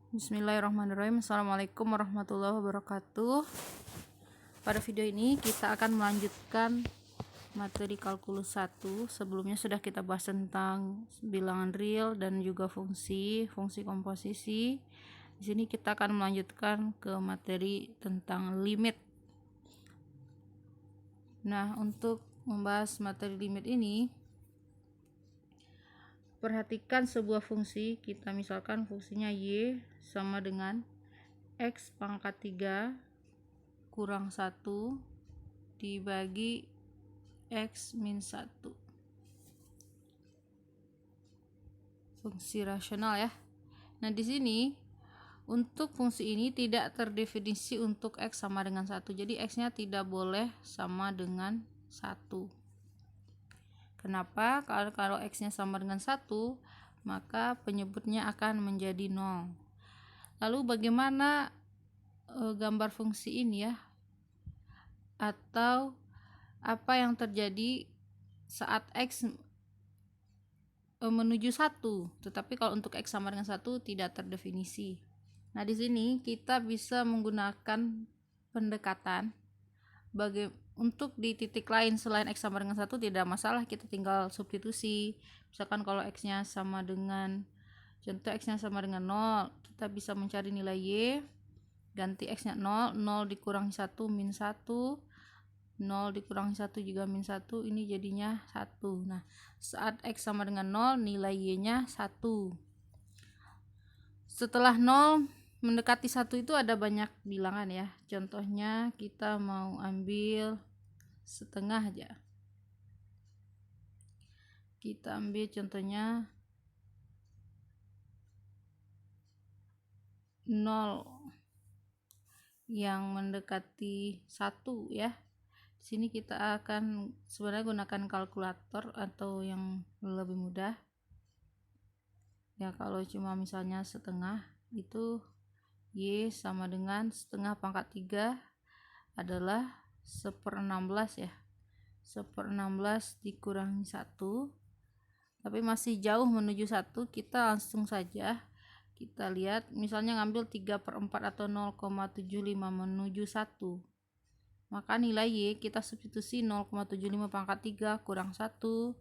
Bismillahirrahmanirrahim. Assalamualaikum warahmatullahi wabarakatuh. Pada video ini kita akan melanjutkan materi kalkulus 1. Sebelumnya sudah kita bahas tentang bilangan real dan juga fungsi komposisi. Di sini kita akan melanjutkan ke materi tentang limit. Nah, untuk membahas materi limit ini, perhatikan sebuah fungsi. Kita misalkan fungsinya y sama dengan x pangkat 3 kurang 1 dibagi x min 1. Fungsi rasional ya. Nah, di sini untuk fungsi ini tidak terdefinisi untuk x sama dengan 1. Jadi x-nya tidak boleh sama dengan 1. Kenapa? Kalau x-nya sama dengan 1, maka penyebutnya akan menjadi 0. Lalu bagaimana gambar fungsi ini ya? Atau apa yang terjadi saat x menuju 1, tetapi kalau untuk x sama dengan 1 tidak terdefinisi. Nah, di sini kita bisa menggunakan pendekatan untuk di titik lain selain x sama dengan 1 tidak masalah, kita tinggal substitusi. Misalkan kalau x-nya sama dengan, contoh x-nya sama dengan 0, kita bisa mencari nilai y, ganti x-nya 0, 0 dikurangi 1 min 1, 0 dikurangi 1 juga min 1, ini jadinya 1. Nah, saat x sama dengan 0, nilai y-nya 1. Setelah 0 mendekati 1 itu ada banyak bilangan ya. Contohnya kita mau ambil setengah aja. Kita ambil contohnya 0 yang mendekati 1 ya. Di sini kita akan sebenarnya gunakan kalkulator atau yang lebih mudah. Ya, kalau cuma misalnya setengah, itu y sama dengan setengah pangkat 3 adalah 1/16 ya. 1/16 dikurangi 1. Tapi masih jauh menuju 1, kita langsung saja kita lihat, misalnya ngambil 3/4 atau 0,75 menuju 1. Maka nilai y kita substitusi 0,75 pangkat 3 kurang 1.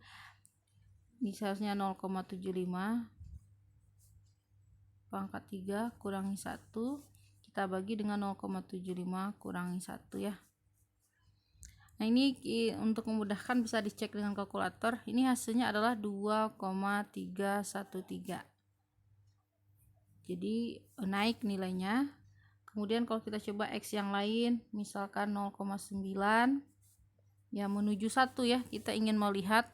Misalnya 0,75 pangkat 3 kurangi 1. Kita bagi dengan 0,75 kurangi 1 ya. Nah, ini untuk memudahkan bisa dicek dengan kalkulator. Ini hasilnya adalah 2,313. Jadi naik nilainya. Kemudian kalau kita coba x yang lain, misalkan 0,9 ya menuju 1 ya, kita ingin melihat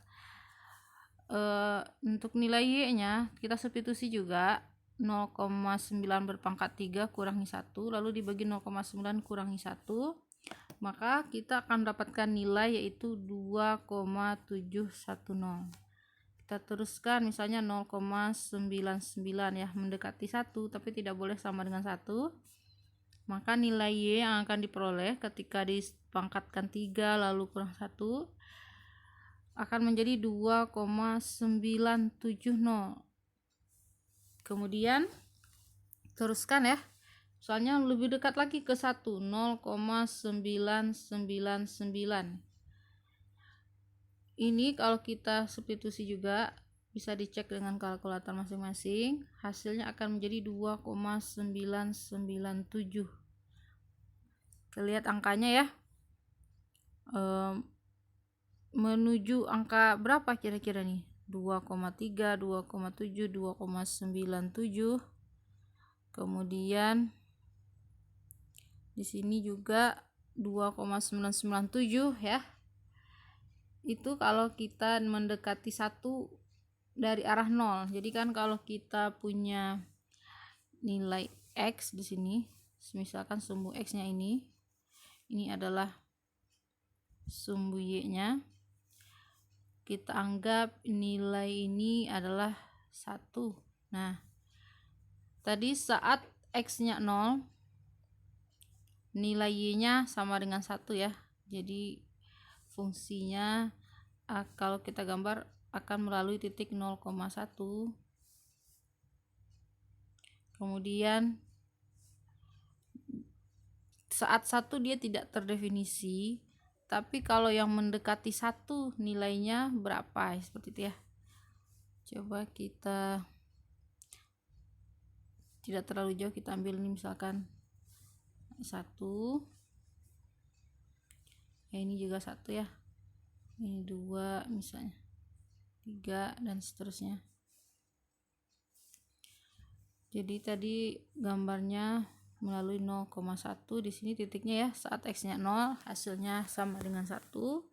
untuk nilai y-nya kita substitusi juga 0,9 berpangkat 3 kurangi 1, lalu dibagi 0,9 kurangi 1, maka kita akan mendapatkan nilai yaitu 2,710. Kita teruskan misalnya 0,99 ya, mendekati 1 tapi tidak boleh sama dengan 1. Maka nilai y yang akan diperoleh ketika dipangkatkan 3 lalu kurang 1 akan menjadi 2,970. Kemudian teruskan ya. Soalnya lebih dekat lagi ke 1, 0,999. Ini kalau kita substitusi juga bisa dicek dengan kalkulator masing-masing, hasilnya akan menjadi 2,997. Kita lihat angkanya ya. Menuju angka berapa kira-kira nih? 2,3, 2,7, 2,97. Kemudian di sini juga 2,997 ya. Itu kalau kita mendekati 1 dari arah 0. Jadi kan kalau kita punya nilai x di sini, misalkan sumbu x-nya ini adalah sumbu y-nya. Kita anggap nilai ini adalah 1. Nah, tadi saat x-nya 0, nilai y-nya sama dengan 1 ya. Jadi fungsinya kalau kita gambar akan melalui titik 0,1. Kemudian saat 1 dia tidak terdefinisi, tapi kalau yang mendekati 1 nilainya berapa, seperti itu ya. Coba kita tidak terlalu jauh, kita ambil ini misalkan 1, ya ini juga 1 ya, ini 2 misalnya, 3 dan seterusnya. Jadi tadi gambarnya melalui 0,1, di sini titiknya ya, saat x-nya 0 hasilnya sama dengan 1.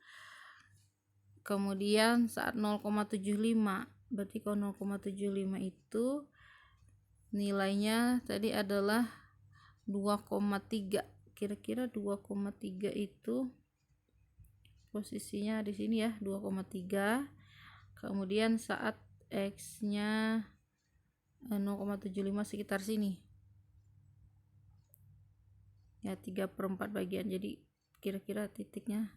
Kemudian saat 0,75, berarti kalau 0,75 itu nilainya tadi adalah 2,3. Kira-kira 2,3 itu posisinya di sini ya, 2,3. Kemudian saat x-nya 0,75 sekitar sini ya, 3/4 bagian, jadi kira-kira titiknya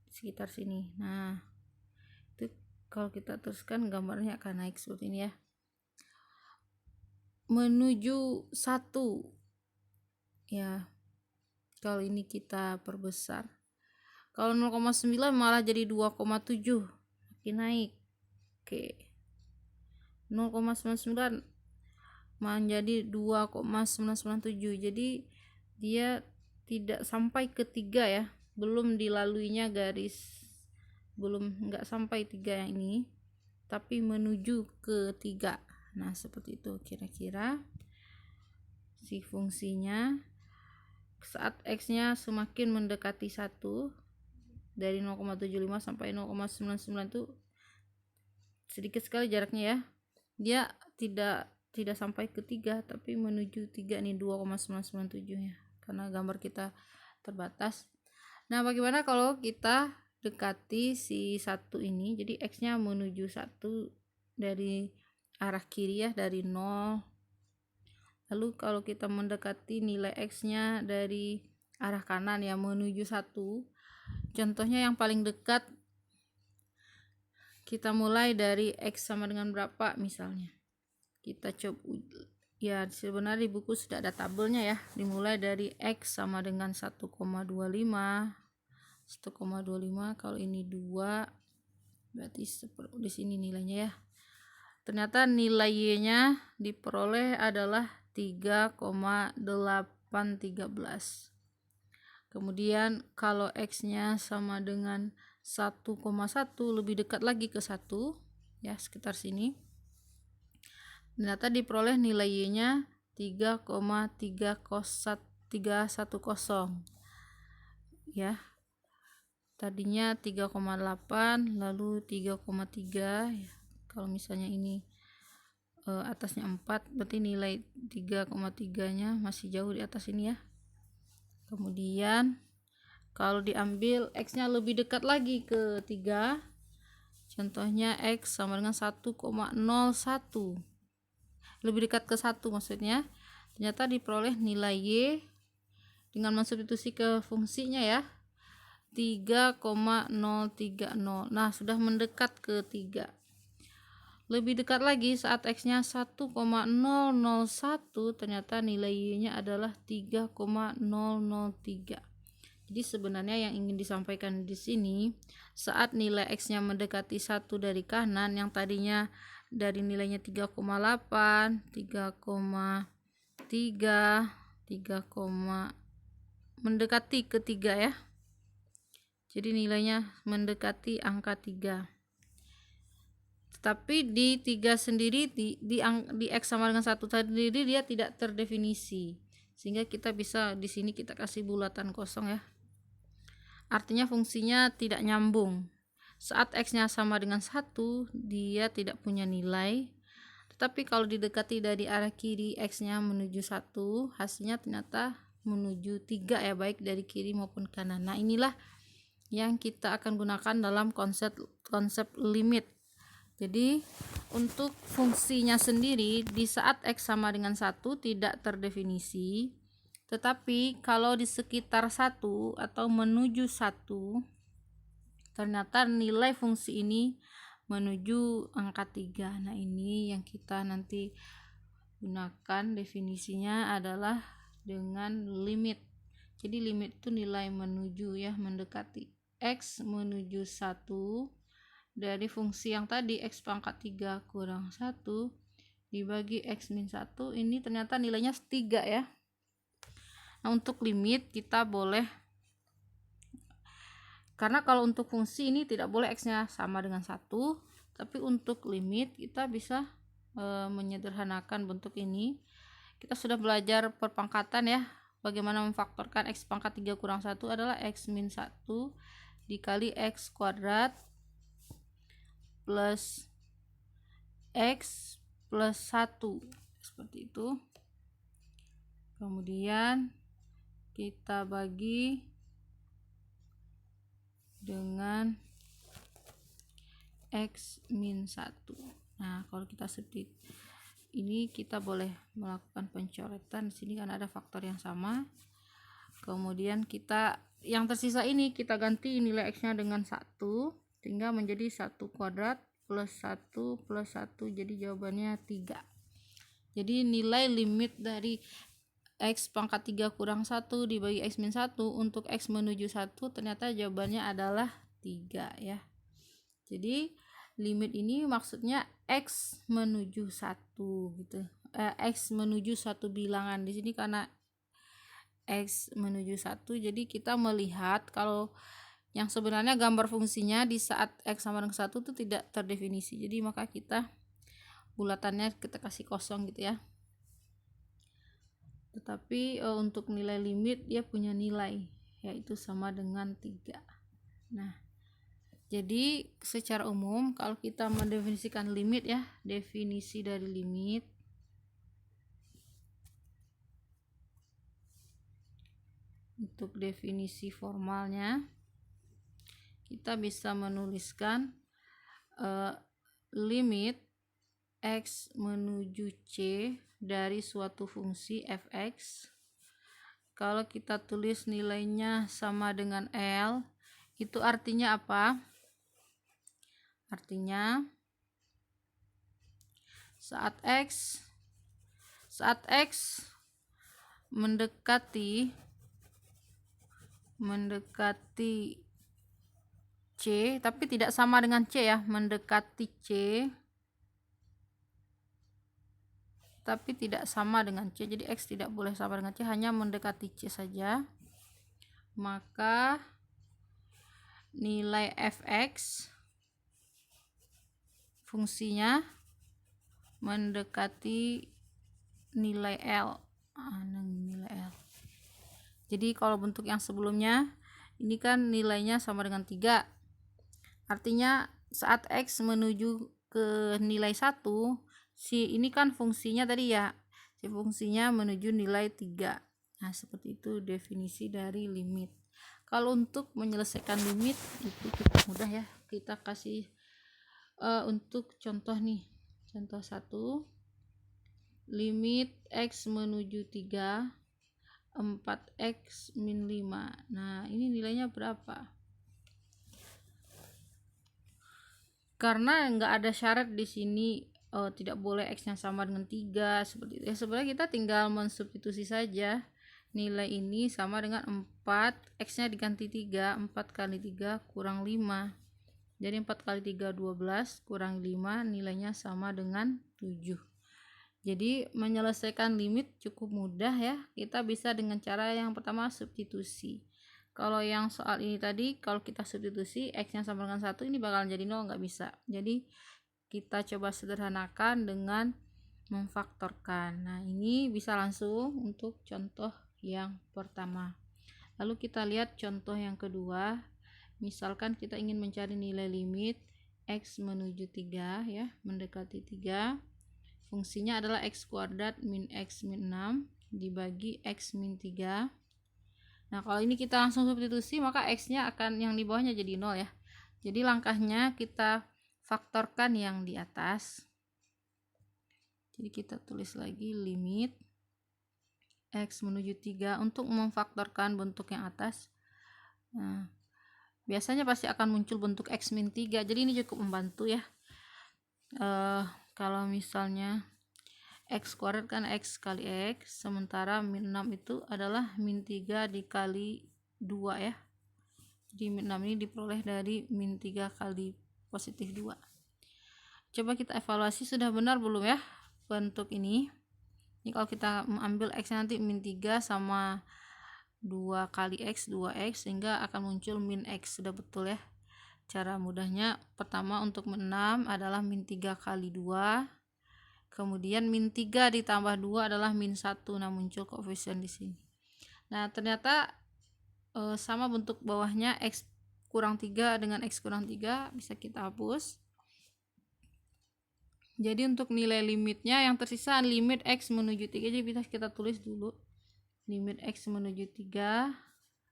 sekitar sini. Nah, itu kalau kita teruskan gambarnya akan naik seperti ini ya, menuju 1 ya. Kalau ini kita perbesar, kalau 0,9 malah jadi 2,7, makin naik. Oke, 0,99 menjadi 2,997, jadi dia tidak sampai ke 3 ya, belum dilaluinya garis, belum, nggak sampai 3 yang ini, tapi menuju ke 3. Nah, seperti itu kira-kira si fungsinya saat x-nya semakin mendekati 1, dari 0,75 sampai 0,99 itu sedikit sekali jaraknya ya, dia tidak sampai ke 3 tapi menuju 3 nih, 2,997 ya, karena gambar kita terbatas. Nah, bagaimana kalau kita dekati si 1 ini, jadi x-nya menuju 1 dari arah kiri ya, dari 0. Lalu kalau kita mendekati nilai x-nya dari arah kanan ya, menuju 1. Contohnya yang paling dekat, kita mulai dari x sama dengan berapa misalnya. Kita coba ya, sebenarnya di buku sudah ada tabelnya ya. Dimulai dari x sama dengan 1,25. 1,25, kalau ini 2, berarti di sini nilainya ya. Ternyata nilai y-nya diperoleh adalah 3,813. Kemudian kalau x-nya sama dengan 1,1, lebih dekat lagi ke 1 ya, sekitar sini. Ternyata diperoleh nilai y-nya 3,310 ya. Tadinya 3,8 lalu 3,3 ya. Kalau misalnya ini atasnya 4, berarti nilai 3,3-nya masih jauh di atas ini ya. Kemudian kalau diambil x-nya lebih dekat lagi ke 3, contohnya x sama dengan 1,01, lebih dekat ke 1 maksudnya, ternyata diperoleh nilai y dengan mensubstitusi ke fungsinya ya, 3,030. Nah, sudah mendekat ke 3. Lebih dekat lagi saat x-nya 1,001, ternyata nilai y-nya adalah 3,003. Jadi sebenarnya yang ingin disampaikan di sini, saat nilai x-nya mendekati 1 dari kanan, yang tadinya dari nilainya 3,8, 3,3, mendekati ke 3 ya. Jadi nilainya mendekati angka 3. Tetapi di 3 sendiri, di x sama dengan 1 sendiri dia tidak terdefinisi. Sehingga kita bisa di sini kita kasih bulatan kosong ya. Artinya fungsinya tidak nyambung. Saat x-nya sama dengan 1, dia tidak punya nilai. Tetapi kalau didekati dari arah kiri, x-nya menuju 1, hasilnya ternyata menuju 3 ya, baik dari kiri maupun kanan. Nah, inilah yang kita akan gunakan dalam konsep limit. Jadi untuk fungsinya sendiri, di saat x sama dengan 1 tidak terdefinisi, tetapi kalau di sekitar 1 atau menuju 1, ternyata nilai fungsi ini menuju angka 3. Nah, ini yang kita nanti gunakan definisinya adalah dengan limit. Jadi limit itu nilai menuju ya, mendekati x menuju 1 dari fungsi yang tadi x pangkat 3 kurang 1 dibagi x min 1, ini ternyata nilainya 3 ya. Nah, untuk limit kita boleh, karena kalau untuk fungsi ini tidak boleh x-nya sama dengan 1, tapi untuk limit kita bisa menyederhanakan bentuk ini. Kita sudah belajar perpangkatan ya, bagaimana memfaktorkan x pangkat 3 kurang 1 adalah x min 1 dikali x kuadrat plus x plus 1, seperti itu. Kemudian kita bagi dengan x min 1. Nah, kalau kita seperti ini, kita boleh melakukan pencoretan di sini karena ada faktor yang sama. Kemudian kita yang tersisa ini kita ganti nilai x-nya dengan 1 sehingga menjadi 1 kuadrat plus 1 plus 1, jadi jawabannya 3. Jadi nilai limit dari x pangkat 3 kurang 1 dibagi x min 1 untuk x menuju 1 ternyata jawabannya adalah 3 ya. Jadi limit ini maksudnya x menuju 1 gitu. X menuju 1 bilangan di sini karena x menuju 1, jadi kita melihat kalau yang sebenarnya gambar fungsinya di saat x sama dengan 1 itu tidak terdefinisi. Jadi maka kita bulatannya kita kasih kosong gitu ya. Tetapi untuk nilai limit dia punya nilai yaitu sama dengan 3. Nah, jadi secara umum kalau kita mendefinisikan limit ya, definisi dari limit untuk definisi formalnya kita bisa menuliskan limit x menuju c dari suatu fungsi fx. Kalau kita tulis nilainya sama dengan L, itu artinya apa? Artinya saat x mendekati C, tapi tidak sama dengan C ya, mendekati C tapi tidak sama dengan C. Jadi x tidak boleh sama dengan C, hanya mendekati C saja. Maka nilai fx fungsinya mendekati nilai L. Nilai L. Jadi kalau bentuk yang sebelumnya ini kan nilainya sama dengan 3. Artinya saat x menuju ke nilai 1, si ini kan fungsinya tadi ya, si fungsinya menuju nilai 3. Nah, seperti itu definisi dari limit. Kalau untuk menyelesaikan limit itu cukup mudah ya. Kita kasih untuk contoh nih. Contoh 1. Limit x menuju 3 4x min 5. Nah, ini nilainya berapa? Karena nggak ada syarat di sini tidak boleh x-nya sama dengan 3 seperti itu. Ya, sebenarnya kita tinggal mensubstitusi saja. Nilai ini sama dengan 4, x-nya diganti 3, 4 kali 3 kurang 5. Jadi 4 kali 3 12 kurang 5, nilainya sama dengan 7. Jadi menyelesaikan limit cukup mudah ya. Kita bisa dengan cara yang pertama substitusi. Kalau yang soal ini tadi, kalau kita substitusi x-nya sama dengan 1, ini bakalan jadi 0, nggak bisa. Jadi kita coba sederhanakan dengan memfaktorkan. Nah, ini bisa langsung untuk contoh yang pertama. Lalu kita lihat contoh yang kedua. Misalkan kita ingin mencari nilai limit x menuju 3 ya, mendekati 3. Fungsinya adalah x kuadrat min x min 6 dibagi x min 3. Nah, kalau ini kita langsung substitusi, maka x-nya akan yang di bawahnya jadi 0 ya. Jadi langkahnya kita faktorkan yang di atas. Jadi kita tulis lagi limit x menuju 3 untuk memfaktorkan bentuk yang atas. Nah, biasanya pasti akan muncul bentuk x min 3. Jadi ini cukup membantu ya. Kalau misalnya X kuadrat kan X kali X, sementara min 6 itu adalah min 3 dikali 2 ya. Jadi min 6 ini diperoleh dari min 3 kali positif 2. Coba kita evaluasi sudah benar belum ya bentuk ini. Ini kalau kita mengambil X nanti min 3 sama 2 kali X, 2X, sehingga akan muncul min X. Sudah betul ya. Cara mudahnya pertama untuk min 6 adalah min 3 kali 2. Kemudian min 3 ditambah 2 adalah min 1. Nah, muncul koefisien di sini. Nah, ternyata sama bentuk bawahnya, X kurang 3 dengan X kurang 3 bisa kita hapus. Jadi untuk nilai limitnya yang tersisa limit X menuju 3, jadi bisa kita tulis dulu. Limit X menuju 3,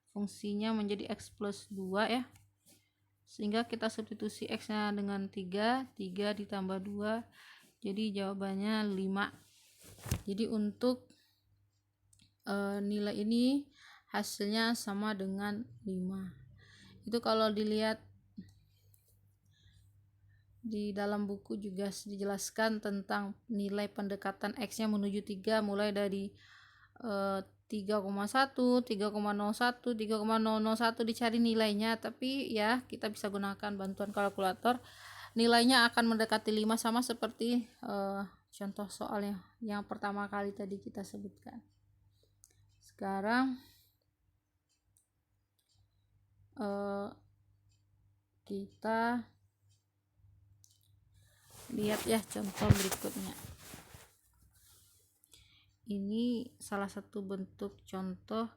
fungsinya menjadi X plus 2 ya. Sehingga kita substitusi X-nya dengan 3 ditambah 2, jadi jawabannya 5. Jadi untuk nilai ini hasilnya sama dengan 5. Itu kalau dilihat di dalam buku juga dijelaskan tentang nilai pendekatan X-nya menuju 3 mulai dari 3,1, 3,01, 3,001 dicari nilainya, tapi ya kita bisa gunakan bantuan kalkulator. Nilainya akan mendekati 5 sama seperti contoh soalnya yang pertama kali tadi kita sebutkan. Sekarang kita lihat ya contoh berikutnya. Ini salah satu bentuk contoh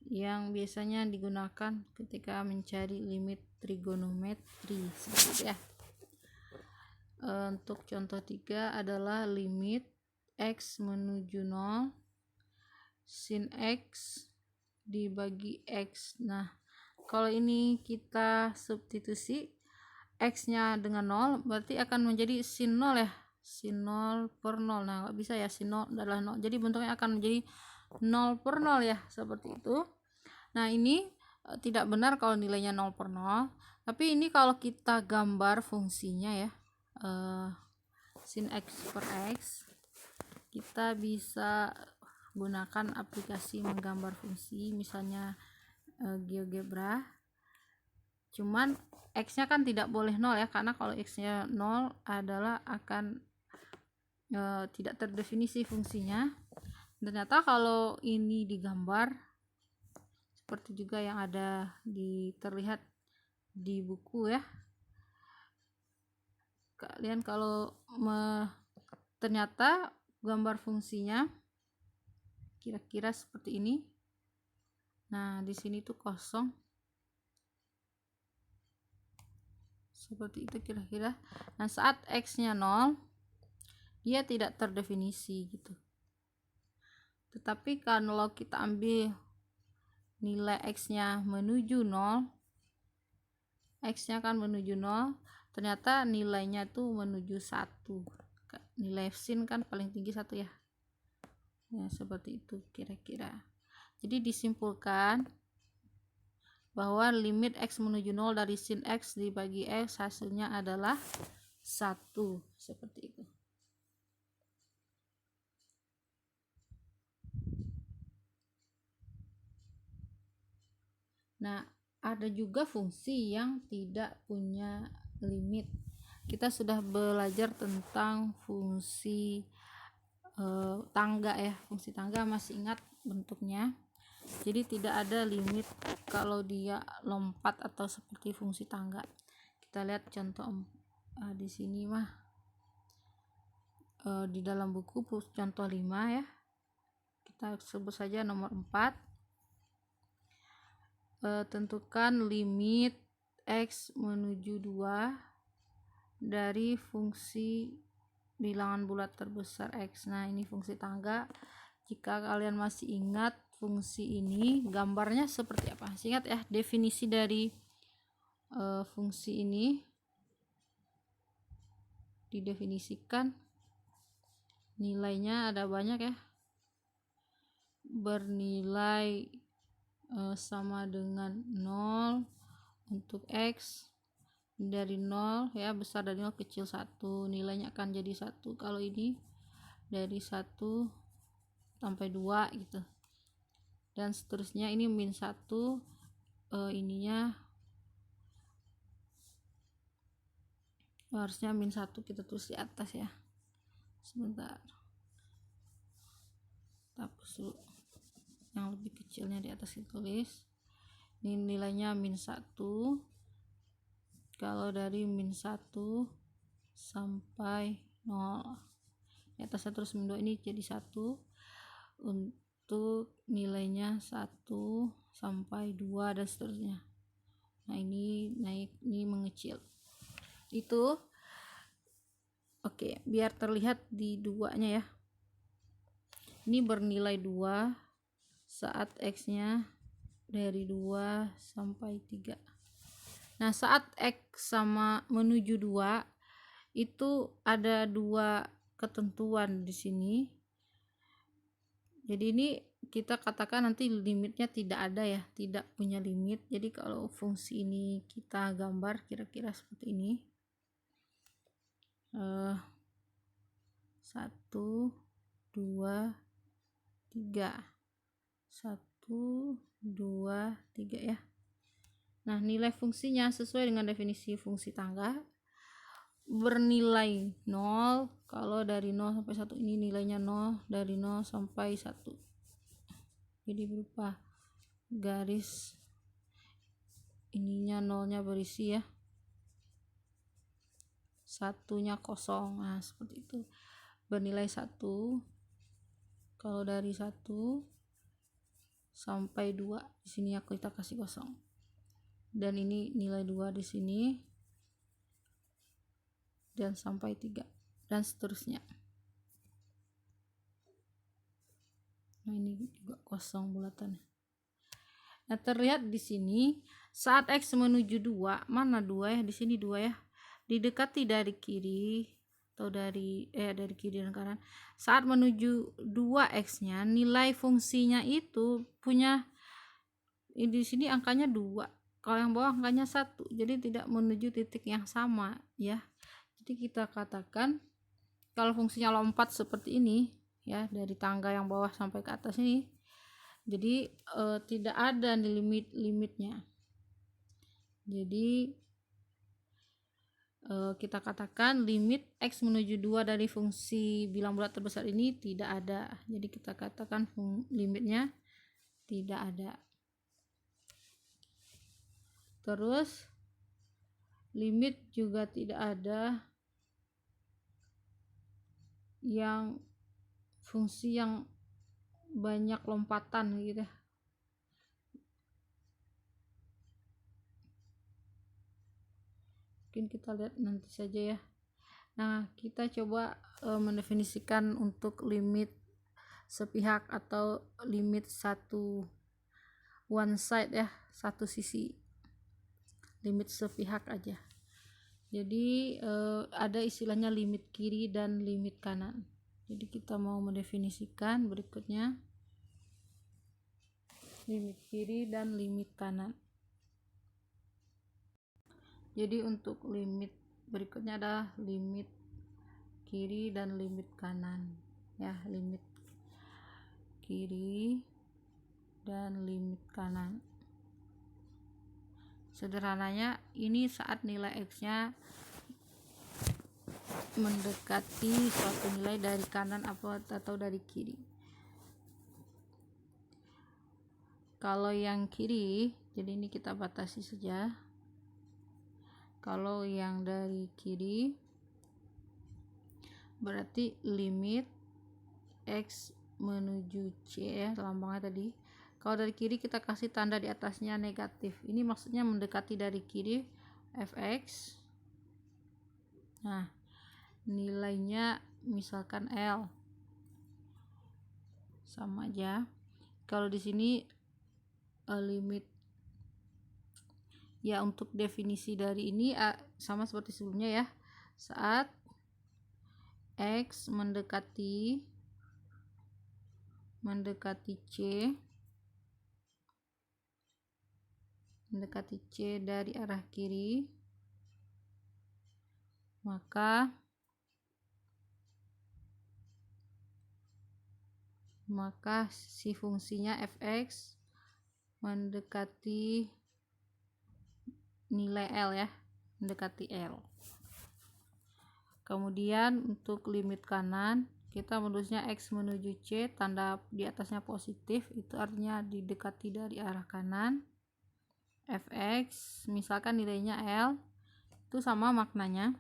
yang biasanya digunakan ketika mencari limit trigonometri seperti ya. Untuk contoh 3 adalah limit X menuju 0 sin X dibagi X. Nah, kalau ini kita substitusi X-nya dengan 0, berarti akan menjadi sin 0 ya. Sin 0 per 0. Nah, nggak bisa ya, sin 0 adalah 0. Jadi bentuknya akan menjadi 0 per 0 ya, seperti itu. Nah, ini tidak benar kalau nilainya 0 per 0. Tapi ini kalau kita gambar fungsinya ya, sin X per X, kita bisa gunakan aplikasi menggambar fungsi, misalnya GeoGebra. Cuman X-nya kan tidak boleh 0 ya, karena kalau X-nya 0 adalah akan tidak terdefinisi fungsinya. Ternyata kalau ini digambar seperti juga yang ada terlihat di buku ya, kalian kalau ternyata gambar fungsinya kira-kira seperti ini. Nah, di sini tuh kosong seperti itu kira-kira. Nah, saat X-nya 0 dia tidak terdefinisi gitu. Tetapi kalau kita ambil nilai X-nya menuju 0, X-nya kan menuju 0, ternyata nilainya tuh menuju 1. Nilai sin kan paling tinggi 1 ya. Ya, seperti itu kira-kira. Jadi disimpulkan bahwa limit X menuju 0 dari sin X dibagi X hasilnya adalah 1. Seperti itu. Nah, ada juga fungsi yang tidak punya limit. Kita sudah belajar tentang fungsi tangga ya. Fungsi tangga masih ingat bentuknya. Jadi tidak ada limit kalau dia lompat atau seperti fungsi tangga. Kita lihat contoh di sini mah di dalam buku contoh 5 ya. Kita sebut saja nomor 4. Tentukan limit X menuju 2 dari fungsi bilangan bulat terbesar X. Nah, ini fungsi tangga. Jika kalian masih ingat fungsi ini, gambarnya seperti apa? Ingat ya, definisi dari fungsi ini didefinisikan. Nilainya ada banyak ya. Bernilai sama dengan 0 untuk X dari 0 ya, besar dari 0 kecil 1, nilainya akan jadi 1 kalau ini. dari 1 sampai 2 gitu, dan seterusnya. Ini min 1, ininya harusnya min 1 kita tulis di atas ya. Sebentar, hapus dulu yang lebih kecilnya, di atas kita tulis. Ini nilainya min 1 kalau dari min 1 sampai 0. Di atasnya terus min 2, ini jadi 1 untuk nilainya 1 sampai 2 dan seterusnya. Nah, ini naik, ini mengecil. Itu oke, biar terlihat di 2-nya ya. Ini bernilai 2 saat X-nya dari 2 sampai 3. Nah, saat X sama menuju 2 itu ada 2 ketentuan di sini. Jadi ini kita katakan nanti limitnya tidak ada ya, tidak punya limit. Jadi kalau fungsi ini kita gambar kira-kira seperti ini. 1, 2, 3. 1, 2, 3 ya. Nah, nilai fungsinya sesuai dengan definisi fungsi tangga bernilai 0 kalau dari 0 sampai 1. Ini nilainya 0 dari 0 sampai 1. Jadi berupa garis ininya, 0-nya berisi ya, 1-nya kosong. Nah, seperti itu. Bernilai 1 kalau dari 1 sampai 2. Di sini aku kita kasih kosong. Dan ini nilai 2 di sini dan sampai 3 dan seterusnya. Nah, ini juga kosong bulatannya. Nah, terlihat di sini saat X menuju 2, mana 2 ya? Di sini 2 ya. Didekati dari kiri atau dari kiri dan kanan. Saat menuju 2 X-nya, nilai fungsinya itu punya di sini angkanya 2. Kalau yang bawah angkanya 1. Jadi tidak menuju titik yang sama ya. Jadi kita katakan kalau fungsinya lompat seperti ini ya, dari tangga yang bawah sampai ke atas ini, jadi tidak ada limitnya. Jadi kita katakan limit X menuju 2 dari fungsi bilang bulat terbesar ini tidak ada. Jadi kita katakan limitnya tidak ada. Terus limit juga tidak ada yang fungsi yang banyak lompatan gitu. Mungkin kita lihat nanti saja ya. Nah, kita coba mendefinisikan untuk limit sepihak atau limit one side ya, satu sisi. Limit sepihak aja. Jadi ada istilahnya limit kiri dan limit kanan. Jadi kita mau mendefinisikan berikutnya limit kiri dan limit kanan. Jadi untuk limit berikutnya adalah limit kiri dan limit kanan ya, limit kiri dan limit kanan. Sederhananya ini saat nilai X-nya mendekati suatu nilai dari kanan atau dari kiri. Kalau yang kiri, jadi ini kita batasi saja. Kalau yang dari kiri berarti limit X menuju C ya, lambangnya tadi. Kalau dari kiri kita kasih tanda di atasnya negatif. Ini maksudnya mendekati dari kiri fx. Nah, nilainya misalkan L. Sama aja. Kalau di sini limit ya, untuk definisi dari ini sama seperti sebelumnya ya. Saat X mendekati C dari arah kiri, maka maka si fungsinya fx mendekati nilai L ya, mendekati L. Kemudian untuk limit kanan kita menulisnya x menuju C, tanda di atasnya positif, itu artinya didekati dari arah kanan. Fx misalkan nilainya L, itu sama maknanya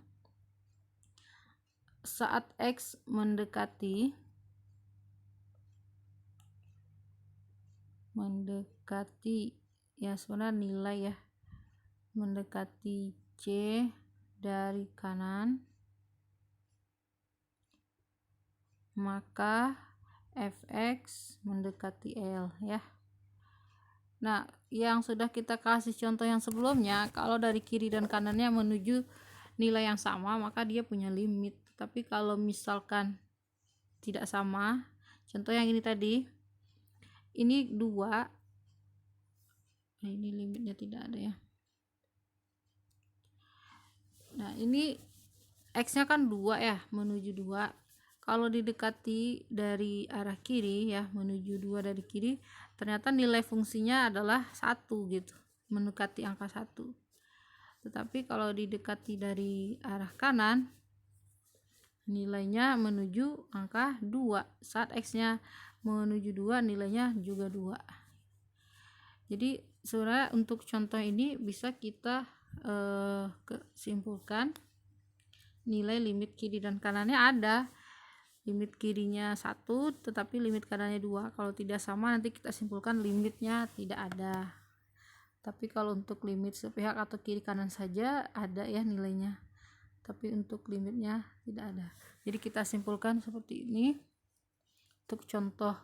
saat x mendekati ya sebenarnya nilai ya, mendekati C dari kanan, maka fx mendekati L ya. Nah, yang sudah kita kasih contoh yang sebelumnya, kalau dari kiri dan kanannya menuju nilai yang sama, maka dia punya limit. Tapi kalau misalkan tidak sama, contoh yang ini tadi, ini 2, nah ini limitnya tidak ada ya. Nah, ini x-nya kan 2 ya, menuju 2. Kalau didekati dari arah kiri ya, menuju 2 dari kiri, ternyata nilai fungsinya adalah 1 gitu, mendekati angka 1. Tetapi kalau didekati dari arah kanan, nilainya menuju angka 2. Saat x-nya menuju 2, nilainya juga 2. Jadi sebenarnya untuk contoh ini bisa kita simpulkan nilai limit kiri dan kanannya ada. Limit kirinya 1, tetapi limit kanannya 2. Kalau tidak sama, nanti kita simpulkan limitnya tidak ada. Tapi kalau untuk limit sepihak atau kiri kanan saja ada ya nilainya, tapi untuk limitnya tidak ada. Jadi kita simpulkan seperti ini. Untuk contoh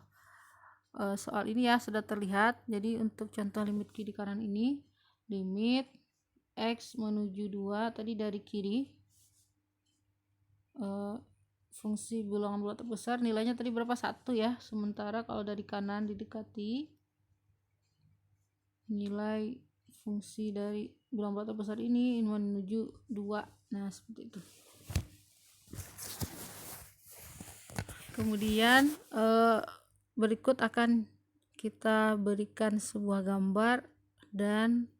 soal ini ya sudah terlihat. Jadi untuk contoh limit kiri kanan ini, limit x menuju 2 tadi dari kiri, fungsi bilangan bulat terbesar nilainya tadi berapa? 1 ya. Sementara kalau dari kanan didekati, nilai fungsi dari bilangan bulat terbesar ini menuju 2. Nah, seperti itu. Kemudian berikut akan kita berikan sebuah gambar dan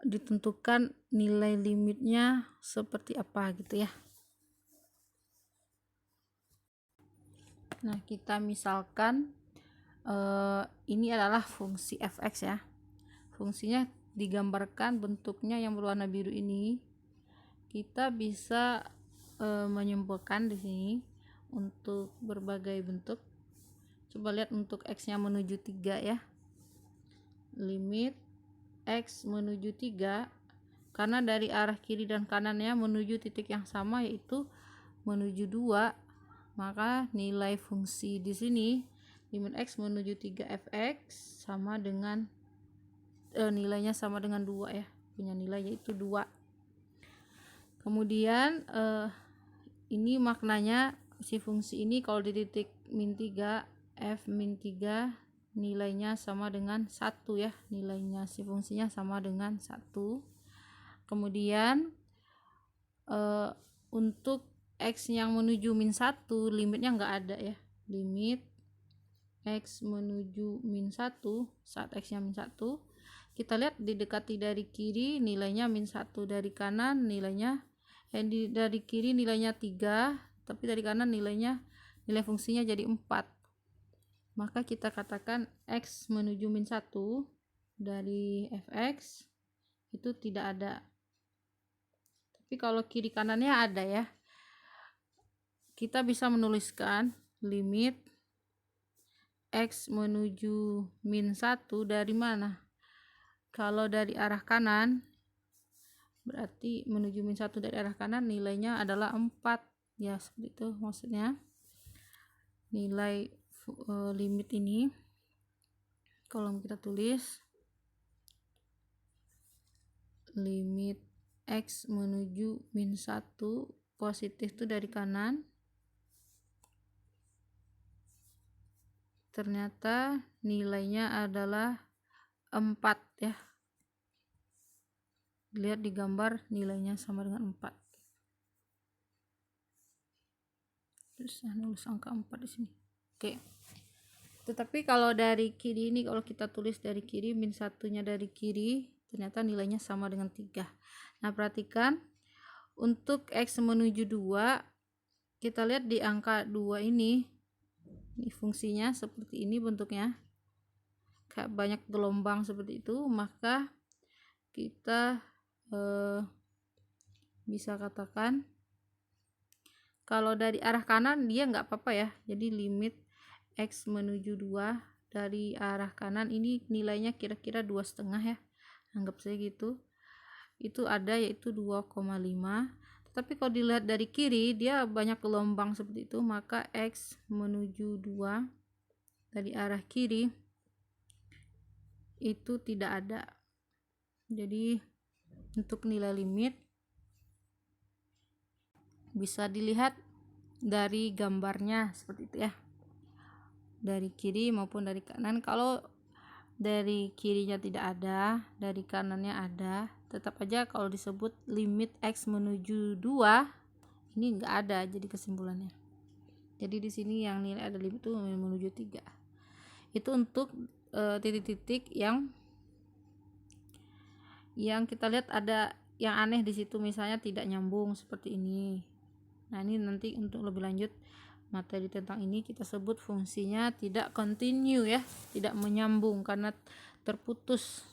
ditentukan nilai limitnya seperti apa gitu ya. Nah, kita misalkan ini adalah fungsi fx ya. Fungsinya digambarkan bentuknya yang berwarna biru ini. Kita bisa menyimpulkan di sini untuk berbagai bentuk. Coba lihat untuk x-nya menuju 3 ya. Limit x menuju 3, karena dari arah kiri dan kanannya menuju titik yang sama yaitu menuju 2, maka nilai fungsi di sini limit x menuju 3 fx sama dengan nilainya sama dengan 2 ya, punya nilai yaitu 2. Kemudian ini maknanya si fungsi ini kalau di titik min 3, f min 3 nilainya sama dengan 1 ya, nilainya si fungsinya sama dengan 1. Kemudian untuk x yang menuju min 1 limitnya enggak ada ya. Limit x menuju min 1 saat x nya min 1, kita lihat didekati dari kiri nilainya min 1, dari kanan nilainya dari kiri nilainya 3, tapi dari kanan nilai fungsinya jadi 4. Maka kita katakan x menuju min 1 dari fx itu tidak ada. Tapi kalau kiri kanannya ada ya, kita bisa menuliskan limit x menuju min 1 dari mana? Kalau dari arah kanan, berarti menuju min 1 dari arah kanan nilainya adalah 4 ya, seperti itu maksudnya. Nilai limit ini kalau kita tulis limit x menuju min 1 positif itu dari kanan, ternyata nilainya adalah 4 ya. Lihat di gambar nilainya sama dengan 4. Terus nulis angka 4 di sini. Oke. Tetapi kalau dari kiri ini, kalau kita tulis dari kiri, min 1-nya dari kiri, ternyata nilainya sama dengan 3. Nah, perhatikan untuk X menuju 2, kita lihat di angka 2 ini fungsinya seperti ini bentuknya, kayak banyak gelombang seperti itu, maka kita bisa katakan kalau dari arah kanan dia nggak apa-apa ya. Jadi limit X menuju 2 dari arah kanan ini nilainya kira-kira 2,5 ya, anggap saja gitu, itu ada, yaitu 2,5. Tetapi kalau dilihat dari kiri dia banyak gelombang seperti itu, maka X menuju 2 dari arah kiri itu tidak ada. Jadi untuk nilai limit bisa dilihat dari gambarnya seperti itu ya, dari kiri maupun dari kanan. Kalau dari kirinya tidak ada, dari kanannya ada, tetap aja kalau disebut limit X menuju 2 ini enggak ada, jadi kesimpulannya. Jadi di sini yang nilai ada limit itu menuju 3. Itu untuk titik-titik yang kita lihat ada yang aneh di situ, misalnya tidak nyambung seperti ini. Nah, ini nanti untuk lebih lanjut materi tentang ini kita sebut fungsinya tidak continue ya, tidak menyambung karena terputus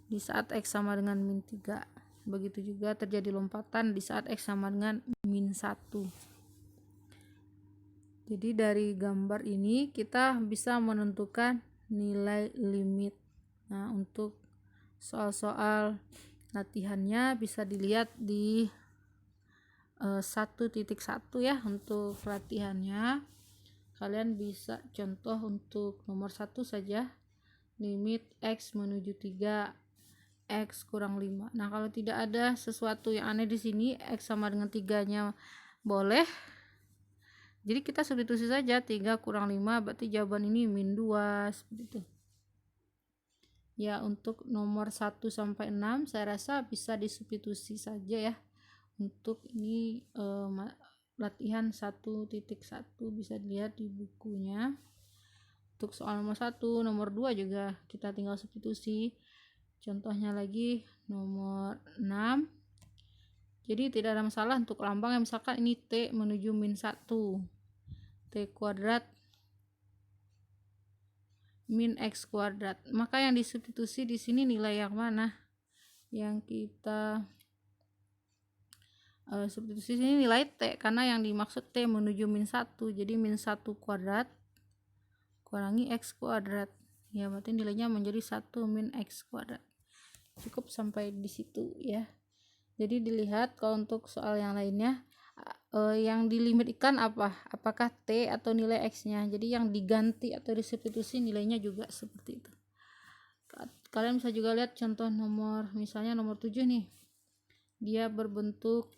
di saat X sama dengan min 3. Begitu juga terjadi lompatan di saat X sama dengan min 1. Jadi dari gambar ini kita bisa menentukan nilai limit. Nah, untuk soal-soal latihannya bisa dilihat di 1.1 ya. Untuk latihannya kalian bisa contoh untuk nomor 1 saja, limit X menuju 3, X kurang 5. Nah, kalau tidak ada sesuatu yang aneh di sini, X sama dengan 3-nya boleh, jadi kita substitusi saja 3 kurang 5, berarti jawaban ini min 2 seperti itu ya. Untuk nomor 1 sampai 6 saya rasa bisa disubstitusi saja ya. Untuk ini latihan 1.1 bisa dilihat di bukunya. Untuk soal nomor 1, nomor 2 juga kita tinggal substitusi. Contohnya lagi nomor 6. Jadi tidak ada masalah untuk lambang, misalkan ini T menuju min 1, T kuadrat min X kuadrat, maka yang disubstitusi di sini nilai yang mana? Yang kita substitusi sini nilai T, karena yang dimaksud T menuju min 1, jadi min 1 kuadrat kurangi X kuadrat ya, berarti nilainya menjadi 1 min X kuadrat. Cukup sampai di situ ya. Jadi dilihat kalau untuk soal yang lainnya yang dilimitkan apakah T atau nilai X nya. Jadi yang diganti atau disubstitusi nilainya juga seperti itu. Kalian bisa juga lihat contoh nomor, misalnya nomor 7 nih, dia berbentuk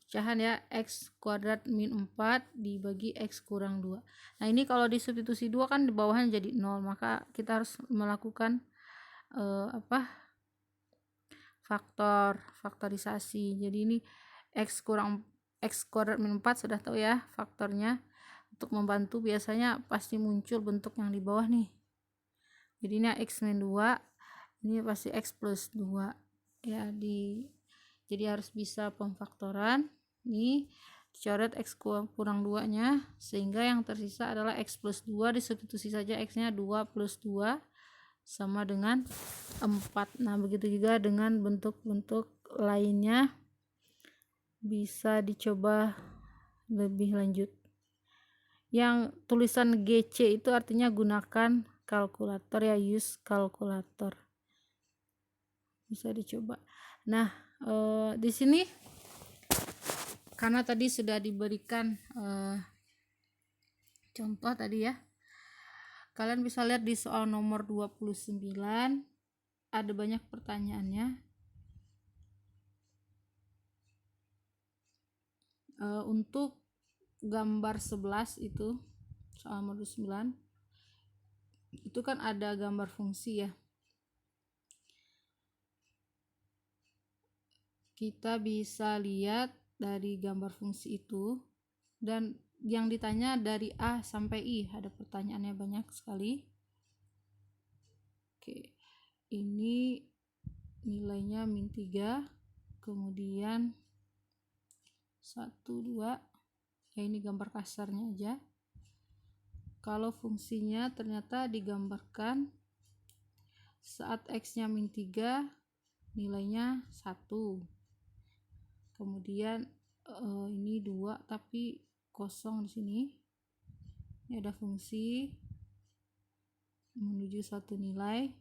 pecahan ya, X kuadrat min 4 dibagi X kurang 2. Nah, ini kalau disubstitusi 2 kan di bawahnya jadi 0, maka kita harus melakukan faktorisasi. Jadi ini X kuadrat min 4 sudah tahu ya faktornya. Untuk membantu biasanya pasti muncul bentuk yang di bawah nih. Jadi ini X min 2, ini pasti X plus 2 ya. Jadi harus bisa pemfaktoran. Ini dicoret X kurang 2 nya, sehingga yang tersisa adalah X plus 2, disubstitusi saja X nya 2 plus 2 sama dengan 4. Nah, begitu juga dengan bentuk-bentuk lainnya bisa dicoba lebih lanjut. Yang tulisan GC itu artinya gunakan kalkulator ya, use kalkulator. Bisa dicoba. Nah, di sini karena tadi sudah diberikan contoh tadi ya, kalian bisa lihat di soal nomor 29 ada banyak pertanyaannya. Untuk gambar 11 itu soal nomor 9 itu kan ada gambar fungsi ya. Kita bisa lihat dari gambar fungsi itu, dan yang ditanya dari A sampai I, ada pertanyaannya banyak sekali. Oke, ini nilainya min 3, kemudian 1, 2, ya ini gambar kasarnya aja. Kalau fungsinya ternyata digambarkan saat X nya min 3 nilainya 1, kemudian ini 2 tapi kosong di sini. Ini ada fungsi menuju satu nilai,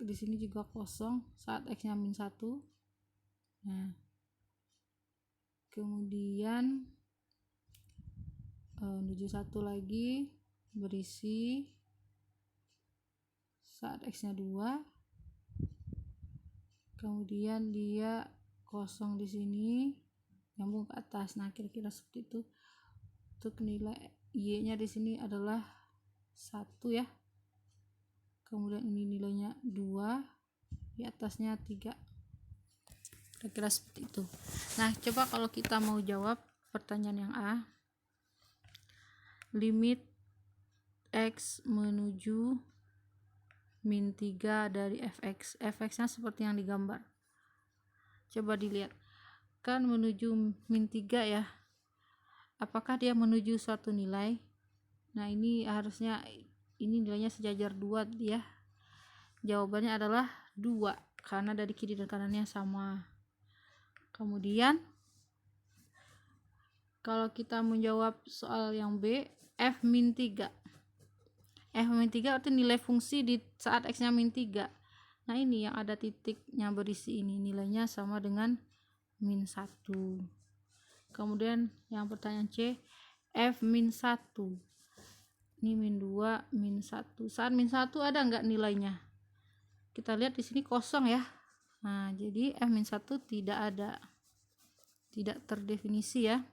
di sini juga kosong saat X nya min 1. Nah, kemudian menuju 1 lagi berisi saat X nya 2, kemudian dia kosong di sini nyambung ke atas. Nah, kira-kira seperti itu. Untuk nilai Y nya di sini adalah 1 ya, kemudian ini nilainya 2, di atasnya 3, kira-kira seperti itu. Nah, coba kalau kita mau jawab pertanyaan yang A, limit X menuju min 3 dari fx, fx-nya seperti yang digambar. Coba dilihat, kan menuju min 3 ya, apakah dia menuju suatu nilai? Nah, ini harusnya ini nilainya sejajar 2 ya. Jawabannya adalah 2 karena dari kiri dan kanannya sama. Kemudian kalau kita menjawab soal yang B, f min 3, f min 3 artinya nilai fungsi di saat X nya min 3. Nah, ini yang ada titiknya berisi ini nilainya sama dengan min 1. Kemudian yang pertanyaan C, f min 1, ini min 2, min 1. Saat min 1 ada nggak nilainya? Kita lihat di sini kosong ya. Nah, jadi f min 1 tidak ada, tidak terdefinisi ya,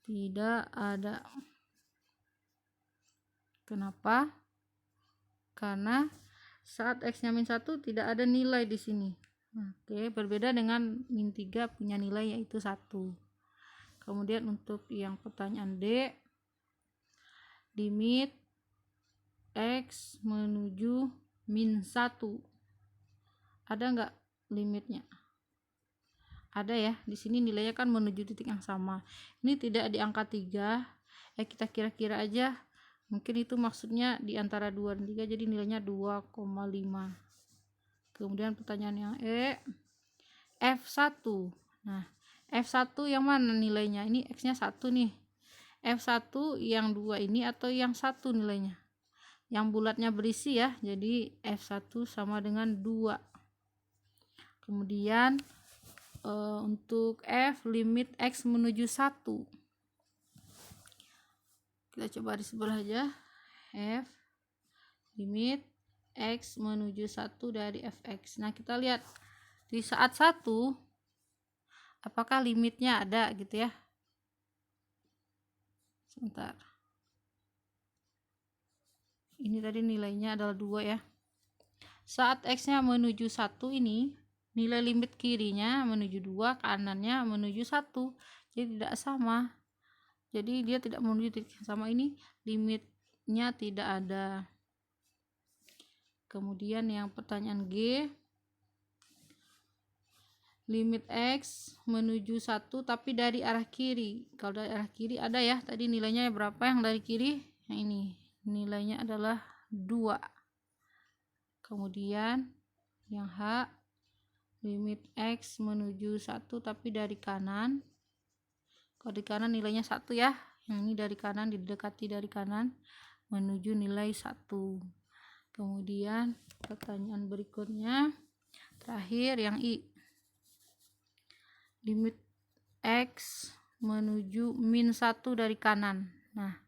tidak ada. Kenapa? Karena saat X nya min 1 tidak ada nilai di sini. Oke, berbeda dengan min 3 punya nilai yaitu 1. Kemudian untuk yang pertanyaan D, limit X menuju min 1, ada nggak limitnya? Ada ya, di sini nilainya kan menuju titik yang sama. Ini tidak di angka 3, kita kira-kira aja, mungkin itu maksudnya di antara 2 dan 3, jadi nilainya 2,5. Kemudian pertanyaan yang E, F1. Nah, F1 yang mana nilainya? Ini X nya 1 nih. F1 yang 2 ini atau yang 1 nilainya? Yang bulatnya berisi ya, jadi F1 sama dengan 2. Kemudian untuk F limit X menuju 1, kita coba di sebelah aja. F limit X menuju 1 dari fx. Nah, kita lihat di saat 1 apakah limitnya ada gitu ya. Sebentar, ini tadi nilainya adalah 2 ya. Saat X nya menuju 1 ini nilai limit kirinya menuju 2, kanannya menuju 1, jadi tidak sama. Jadi dia tidak menuju titik yang sama, ini limitnya tidak ada. Kemudian yang pertanyaan G, limit X menuju 1 tapi dari arah kiri. Kalau dari arah kiri ada ya, tadi nilainya berapa yang dari kiri? Yang ini nilainya adalah 2. Kemudian yang H, limit X menuju 1 tapi dari kanan. Kalau di kanan nilainya 1 ya, yang ini dari kanan, didekati dari kanan menuju nilai 1. Kemudian pertanyaan berikutnya terakhir yang I, limit X menuju min 1 dari kanan. Nah,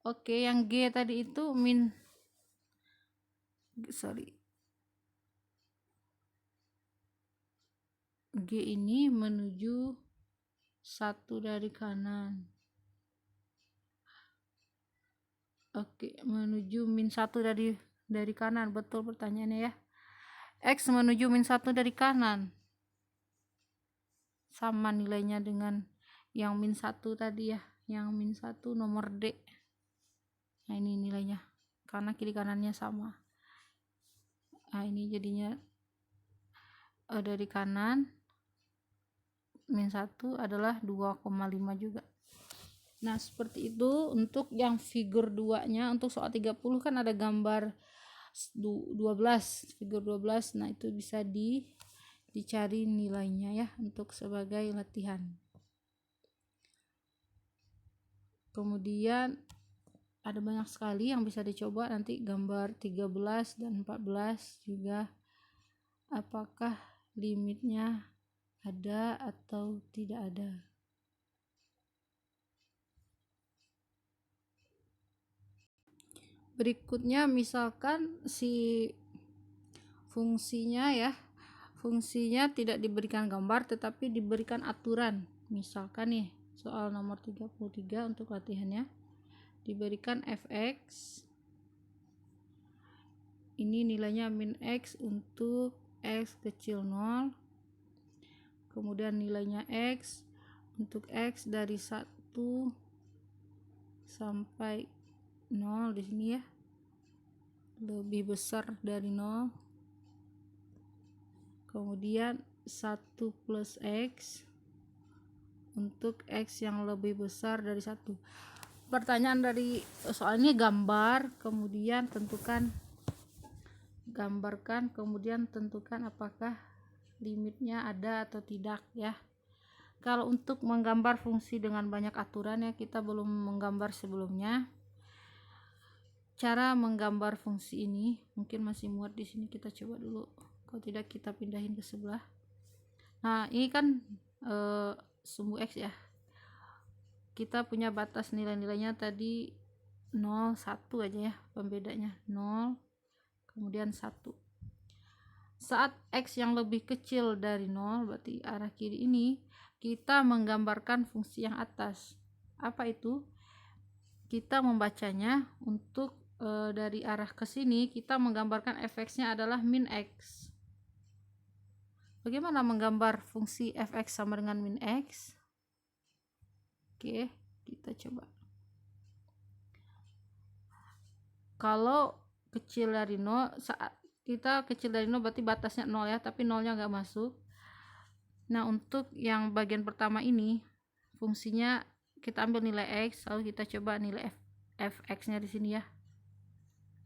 oke, yang G tadi itu G ini menuju 1 dari kanan. Oke, menuju min 1 dari kanan, betul pertanyaannya ya. X menuju min 1 dari kanan, sama nilainya dengan yang min 1 tadi ya, yang min 1 nomor D. Nah ini nilainya, karena kiri kanannya sama. Nah ini jadinya dari kanan min 1 adalah 2,5 juga. Nah seperti itu untuk yang figur 2 nya. Untuk soal 30 kan ada gambar 12, figur 12. Nah itu bisa dicari nilainya ya, untuk sebagai latihan. Kemudian ada banyak sekali yang bisa dicoba, nanti gambar 13 dan 14 juga, apakah limitnya ada atau tidak ada. Berikutnya misalkan si fungsinya ya, fungsinya tidak diberikan gambar tetapi diberikan aturan. Misalkan nih soal nomor 33 untuk latihannya, diberikan fx, ini nilainya min x untuk x kecil 0, kemudian nilainya x untuk x dari 1 sampai 0 di sini ya, lebih besar dari 0. Kemudian 1 plus x untuk x yang lebih besar dari 1. Pertanyaan dari soal ini gambar, kemudian gambarkan, kemudian tentukan apakah limitnya ada atau tidak ya. Kalau untuk menggambar fungsi dengan banyak aturan ya, kita belum menggambar sebelumnya. Cara menggambar fungsi ini mungkin masih muat di sini, kita coba dulu. Kalau tidak kita pindahin ke sebelah. Nah ini kan sumbu x ya, kita punya batas nilai-nilainya tadi 0, 1 aja ya, pembedanya 0 kemudian 1. Saat x yang lebih kecil dari 0, berarti arah kiri ini, kita menggambarkan fungsi yang atas. Apa itu? Kita membacanya untuk dari arah ke sini, kita menggambarkan fx-nya adalah min x. Bagaimana menggambar fungsi fx sama dengan min x? Oke, kita coba. Kalau kecil dari 0, saat kita kecil dari 0 berarti batasnya 0 ya, tapi 0-nya nggak masuk. Nah untuk yang bagian pertama ini, fungsinya kita ambil nilai x, lalu kita coba nilai fx-nya di sini ya.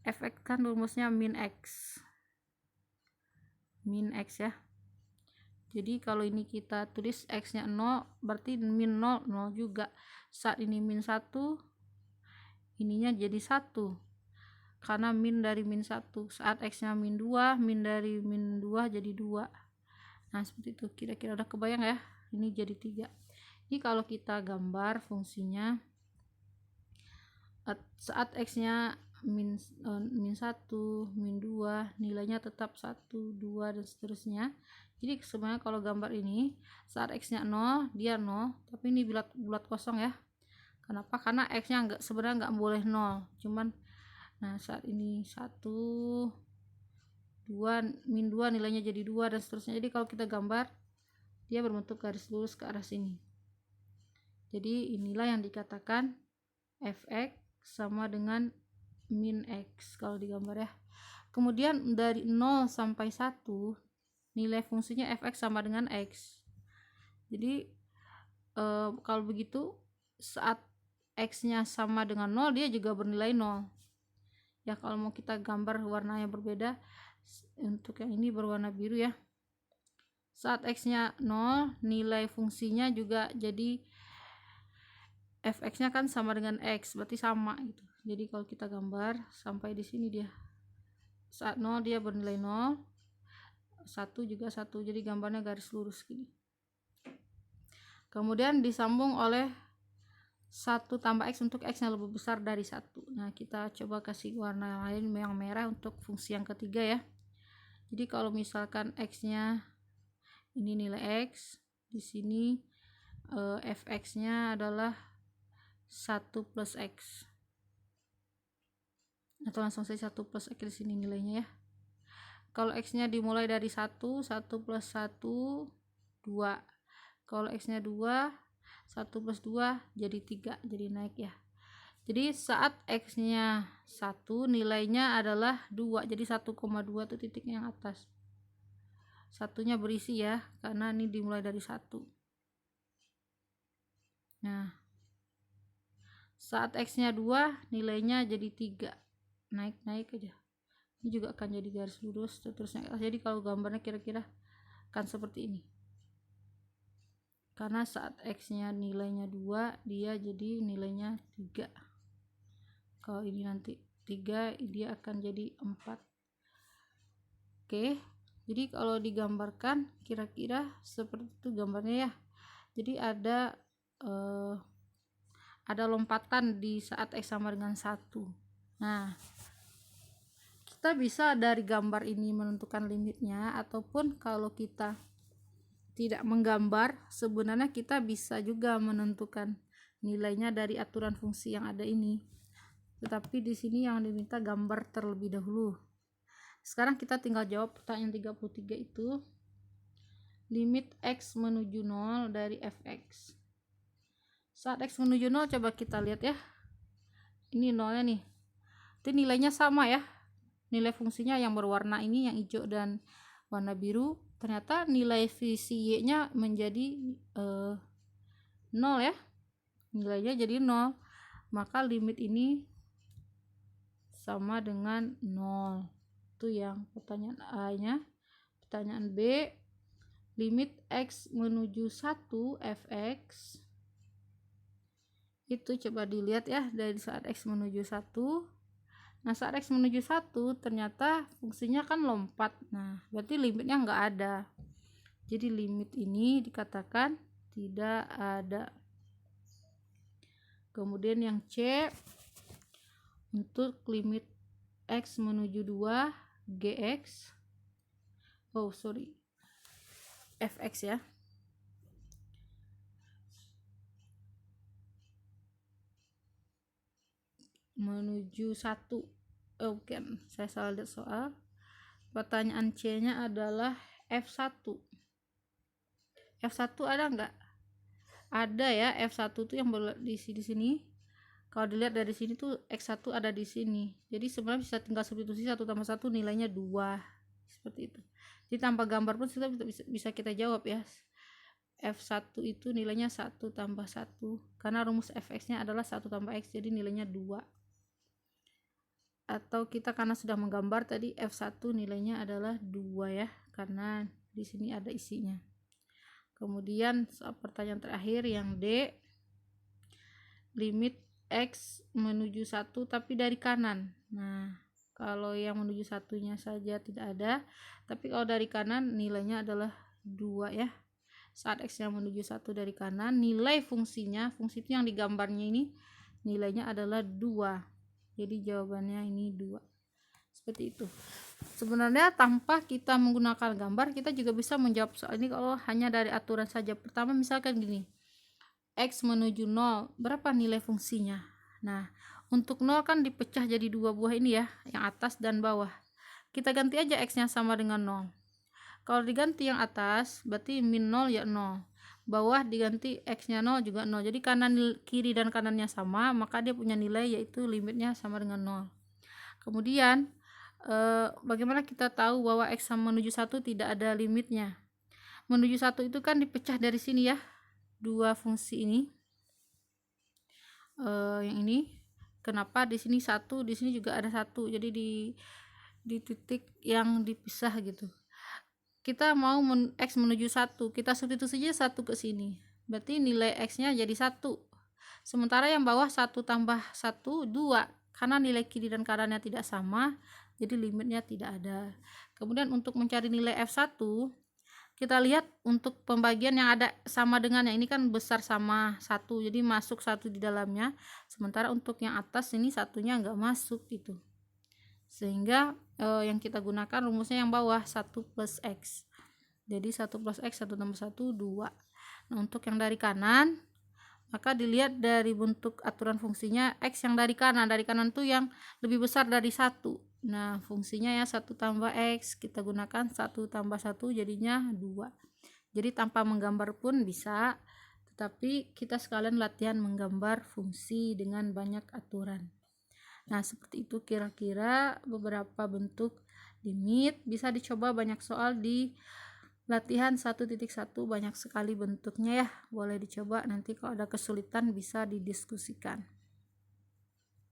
Fx kan rumusnya min x ya. Jadi kalau ini kita tulis x-nya 0, berarti min 0, 0 juga. Saat ini min 1, ininya jadi 1. Karena min dari min 1. Saat x-nya min 2, min dari min 2 jadi 2. Nah, seperti itu. Kira-kira udah kebayang ya? Ini jadi 3. Ini kalau kita gambar fungsinya, saat x-nya min 1, min 2, nilainya tetap 1, 2 dan seterusnya. Jadi sebenarnya kalau gambar ini, saat x-nya 0, dia 0, tapi ini bulat kosong ya. Kenapa? Karena x-nya sebenarnya nggak boleh 0, cuman nah saat ini 1, 2, min 2 nilainya jadi 2 dan seterusnya. Jadi kalau kita gambar, dia berbentuk garis lurus ke arah sini. Jadi inilah yang dikatakan fx sama dengan min x kalau digambar ya. Kemudian dari 0 sampai 1, nilai fungsinya fx sama dengan x. Jadi kalau begitu saat x-nya sama dengan 0, dia juga bernilai 0. Ya kalau mau kita gambar warnanya berbeda, untuk yang ini berwarna biru ya. Saat x-nya 0, nilai fungsinya juga jadi fx-nya kan sama dengan x, berarti sama gitu. Jadi kalau kita gambar sampai di sini dia. Saat 0 dia bernilai 0, 1 juga 1, jadi gambarnya garis lurus gini. Kemudian disambung oleh 1 tambah x untuk x yang lebih besar dari 1. Nah kita coba kasih warna lain yang merah untuk fungsi yang ketiga ya. Jadi kalau misalkan x-nya ini nilai x, di sini fx-nya adalah 1 plus x, atau langsung saja 1 plus x di sini nilainya ya. Kalau X-nya dimulai dari 1, 1 plus 1, 2. Kalau X-nya 2, 1 plus 2 jadi 3, jadi naik ya. Jadi saat X-nya 1, nilainya adalah 2, jadi 1,2 itu titiknya yang atas. Satunya berisi ya, karena ini dimulai dari 1. Nah, saat X-nya 2, nilainya jadi 3. Naik-naik aja. Ini juga akan jadi garis lurus, seterusnya. Jadi kalau gambarnya kira-kira akan seperti ini. Karena saat X-nya nilainya 2, dia jadi nilainya 3. Kalau ini nanti 3, dia akan jadi 4. Oke, jadi kalau digambarkan kira-kira seperti itu gambarnya ya. Jadi ada lompatan di saat X sama dengan 1. Nah, kita bisa dari gambar ini menentukan limitnya, ataupun kalau kita tidak menggambar, sebenarnya kita bisa juga menentukan nilainya dari aturan fungsi yang ada ini. Tetapi di sini yang diminta gambar terlebih dahulu. Sekarang kita tinggal jawab pertanyaan 33 itu. Limit X menuju 0 dari fx. Saat X menuju 0, coba kita lihat ya. Ini 0-nya nih. Itu nilainya sama ya. Nilai fungsinya yang berwarna ini, yang hijau dan warna biru. Ternyata nilai visi Y-nya menjadi 0 ya. Nilainya jadi 0. Maka limit ini sama dengan 0. Itu yang pertanyaan A-nya. Pertanyaan B, limit X menuju 1 fx. Itu coba dilihat ya, dari saat X menuju 1. Nah, saat X menuju 1 ternyata fungsinya kan lompat. Nah, berarti limitnya nggak ada. Jadi limit ini dikatakan tidak ada. Kemudian yang C, untuk limit X menuju 2 gx. Fx ya. Menuju 1. Oke, saya salah lihat soal. Pertanyaan C-nya adalah F1. F1 ada nggak? Ada ya, F1 tuh yang di sini. Kalau dilihat dari sini tuh X1 ada di sini. Jadi sebenarnya bisa tinggal substitusi 1 tambah 1 nilainya 2. Seperti itu. Jadi tanpa gambar pun kita bisa kita jawab ya. F1 itu nilainya 1 tambah 1. Karena rumus fx-nya adalah 1 tambah x, jadi nilainya 2. Atau kita karena sudah menggambar tadi, F1 nilainya adalah 2 ya, karena di sini ada isinya. Kemudian pertanyaan terakhir yang D, limit X menuju 1 tapi dari kanan. Nah, kalau yang menuju 1-nya saja tidak ada, tapi kalau dari kanan nilainya adalah 2 ya. Saat X yang menuju 1 dari kanan, nilai fungsinya, fungsi itu yang digambarnya ini nilainya adalah 2. Jadi jawabannya ini 2. Seperti itu. Sebenarnya tanpa kita menggunakan gambar, kita juga bisa menjawab soal ini kalau hanya dari aturan saja. Pertama misalkan gini, X menuju 0, berapa nilai fungsinya? Nah, untuk 0 kan dipecah jadi 2 buah ini ya, yang atas dan bawah. Kita ganti aja X-nya sama dengan 0. Kalau diganti yang atas, berarti min 0 ya 0. Bawah diganti X-nya 0 juga 0. Jadi kanan kiri dan kanannya sama, maka dia punya nilai yaitu limitnya sama dengan 0. Kemudian bagaimana kita tahu bahwa X sama menuju 1 tidak ada limitnya? Menuju 1 itu kan dipecah dari sini ya, dua fungsi ini. Yang ini kenapa di sini 1, di sini juga ada 1, jadi di titik yang dipisah gitu. Kita mau X menuju 1, kita substitusi saja 1 ke sini, berarti nilai X-nya jadi 1. Sementara yang bawah 1 tambah 1, 2. Karena nilai kiri dan kanannya tidak sama, jadi limitnya tidak ada. Kemudian untuk mencari nilai F1, kita lihat untuk pembagian yang ada sama dengannya. Ini kan besar sama 1, jadi masuk 1 di dalamnya. Sementara untuk yang atas ini satunya nggak masuk gitu. Sehingga yang kita gunakan rumusnya yang bawah, 1 plus X. Jadi 1 plus X, 1 tambah 1, 2. Nah, untuk yang dari kanan, maka dilihat dari bentuk aturan fungsinya, X yang dari kanan tuh yang lebih besar dari 1. Nah, fungsinya ya 1 tambah X, kita gunakan 1 tambah 1 jadinya 2. Jadi tanpa menggambar pun bisa, tetapi kita sekalian latihan menggambar fungsi dengan banyak aturan. Nah, seperti itu kira-kira beberapa bentuk limit. Bisa dicoba banyak soal di latihan 1.1, banyak sekali bentuknya ya. Boleh dicoba, nanti kalau ada kesulitan bisa didiskusikan.